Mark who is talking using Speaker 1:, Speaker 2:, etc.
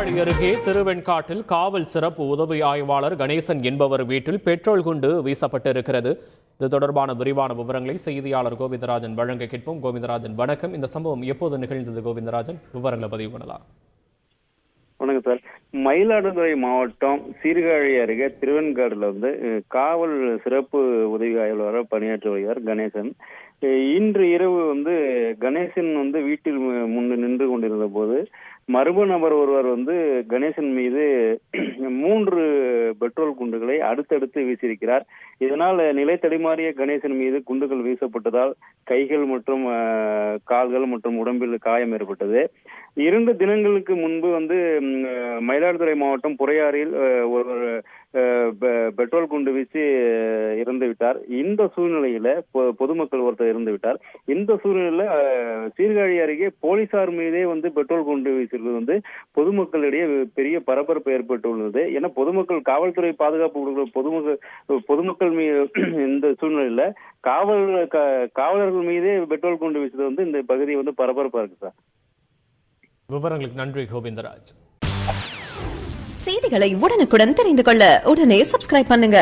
Speaker 1: சீர்காழி அருகே திருவெண்காட்டில் காவல் சிறப்பு உதவி ஆய்வாளர் கணேசன் என்பவர் வீட்டில் பெட்ரோல் குண்டு வீசப்பட்டிருக்கிறது. இது தொடர்பான விரிவான விவரங்களை செய்தியாளர் கோவிந்தராஜன் வழங்க கேட்போம். கோவிந்தராஜன் வணக்கம். இந்த சம்பவம் எப்போது நிகழ்ந்தது? கோவிந்தராஜன், விவரங்களை பதிவு பண்ணலாம்.
Speaker 2: வணக்கம் சார். மயிலாடுதுறை மாவட்டம் சீர்காழி அருகே திருவெண்காடுல காவல் சிறப்பு உதவி ஆய்வாளராக பணியாற்றி வருகிறார் கணேசன். இன்று இரவு கணேசன் வீட்டில் முன்பு நின்று கொண்டிருந்த போது மர்ம நபர் ஒருவர் கணேசன் மீது 3 பெட்ரோல் குண்டுகளை அடுத்தடுத்து வீசியிருக்கிறார். இதனால் நிலை தடுமாறிய கணேசன் மீது குண்டுகள் வீசப்பட்டதால் கைகள் மற்றும் கால்கள் மற்றும் உடம்பில் காயம் ஏற்பட்டது. 2 தினங்களுக்கு முன்பு மயிலாடுதுறை மாவட்டம் புறையாறில் ஒருவர் பெட்ரோல் குண்டு வீசி இறந்து விட்டார். இந்த சூழ்நிலையில பொதுமக்கள் ஒருத்தர் இறந்து விட்டார். இந்த சூழ்நிலையில சீர்காழி அருகே போலீசார் மீதே பெட்ரோல் குண்டு வீசியிருக்கிறது பொதுமக்களிடையே பெரிய பரபரப்பு ஏற்பட்டுள்ளது. ஏன்னா பொதுமக்கள் காவல்துறை பாதுகாப்பு கொடுக்கிற பொதுமக்கள் மீது இந்த சூழ்நிலையில காவலர்கள் மீதே பெட்ரோல் குண்டு வீசுறது இந்த பகுதி பரபரப்பா இருக்கு சார்.
Speaker 1: விவரங்களுக்கு நன்றி கோவிந்தராஜ்.
Speaker 3: செய்திகளை உடனுக்குடன் தெரிந்து கொள்ள உடனே சப்ஸ்கிரைப் பண்ணுங்க.